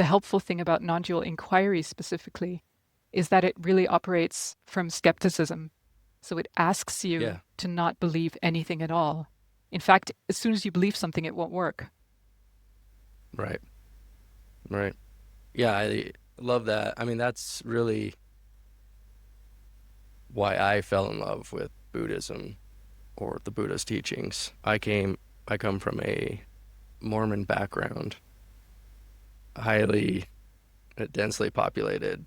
the helpful thing about non-dual inquiry specifically is that it really operates from skepticism. So it asks you Yeah. to not believe anything at all. In fact, as soon as you believe something, it won't work. Right. Right. Yeah, I love that. I mean, that's really why I fell in love with Buddhism or the Buddha's teachings. I come from a Mormon background, highly densely populated.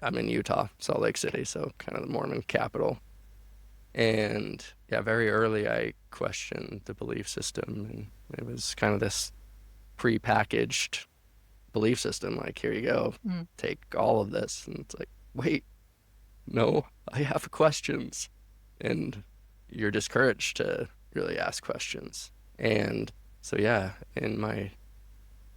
I'm in Utah, Salt Lake City, so kind of the Mormon capital. And yeah, very early I questioned the belief system, and it was kind of this pre-packaged belief system. Like, here you go, Mm. take all of this, and it's like, wait, no, I have questions, and you're discouraged to really ask questions. And so yeah, in my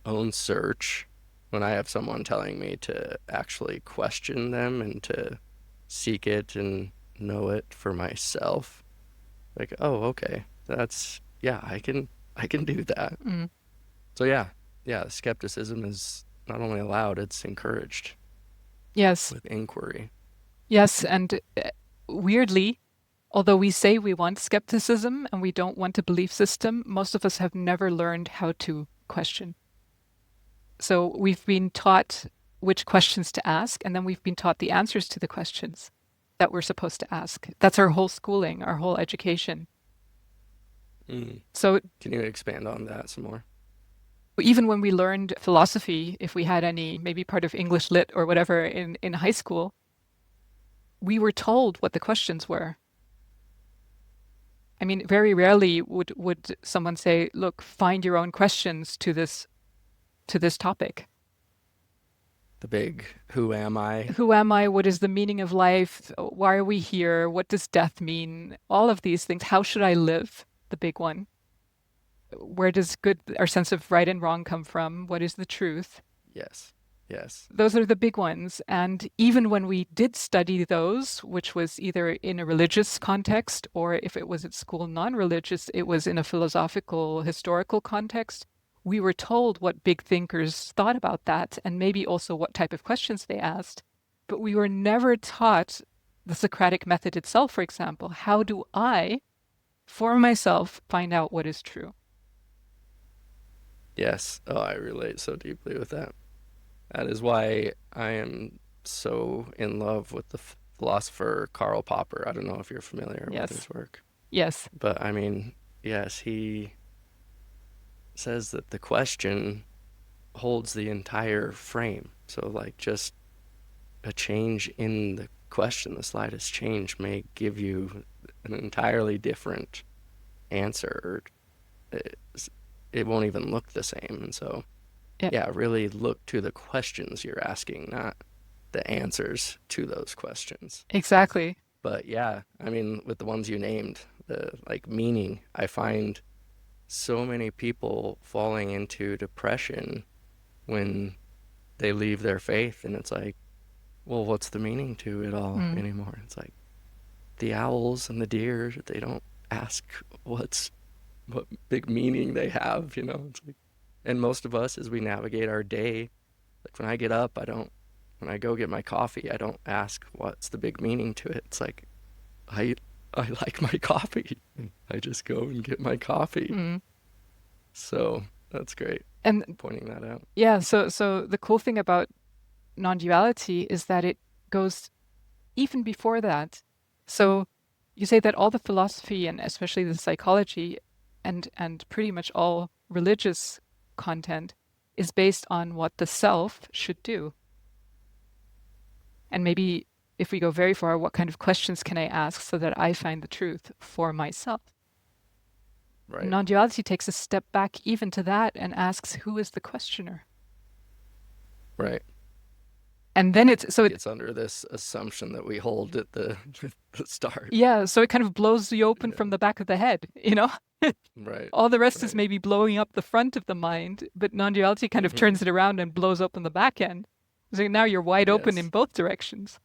own search, when I have someone telling me to actually question them and to seek it and know it for myself, like, oh, okay, that's, yeah, I can do that. Mm. So yeah, yeah, skepticism is not only allowed, it's encouraged Yes, with inquiry. yes. And weirdly, although we say we want skepticism and we don't want a belief system, most of us have never learned how to question. So we've been taught which questions to ask, and then we've been taught the answers to the questions that we're supposed to ask. That's our whole schooling, our whole education. Mm. So Can you expand on that some more? even when we learned philosophy, if we had any, maybe part of English lit or whatever in high school, we were told what the questions were. I mean, very rarely would someone say, "Look, find your own questions to this topic. The big who am I? Who am I? What is the meaning of life? Why are we here? What does death mean? All of these things. How should I live?" The big one. Where does good, our sense of right and wrong come from? What is the truth? Yes. Yes. Those are the big ones. And even when we did study those, which was either in a religious context or if it was at school non-religious, it was in a philosophical, historical context, we were told what big thinkers thought about that and maybe also what type of questions they asked. But we were never taught the Socratic method itself, for example. How do I, for myself, find out what is true? Yes. Oh, I relate so deeply with that. That is why I am so in love with the philosopher Karl Popper. I don't know if you're familiar with Yes. his work, Yes. but I mean, yes, he says that the question holds the entire frame. So, like, just a change in the question, the slightest change, may give you an entirely different answer. It, it won't even look the same. And so, Yeah, yeah, really look to the questions you're asking, not the answers to those questions. exactly. But yeah, I mean, with the ones you named, the like meaning, I find so many people falling into depression when they leave their faith, and it's like, well, what's the meaning to it all Mm. anymore? It's like the owls and the deer, they don't ask what big meaning they have, you know? It's like, and most of us, as we navigate our day, like when I get up, when I go get my coffee, I don't ask what's the big meaning to it. It's like, I, I like my coffee. I just go and get my coffee. Mm. So that's great And pointing that out. yeah, so the cool thing about non-duality is that it goes even before that. So you say that all the philosophy and especially the psychology and pretty much all religious content is based on what the self should do. And maybe if we go very far, what kind of questions can I ask so that I find the truth for myself? Right. Non-duality takes a step back even to that and asks, who is the questioner? Right. And then it's so it Gets under this assumption that we hold at the start. yeah, so it kind of blows you open from Yeah. the back of the head, you know? Right. All the rest is Right. maybe blowing up the front of the mind, but non-duality kind of Hmm. turns it around and blows open the back end. So now you're wide open in Yes. both directions.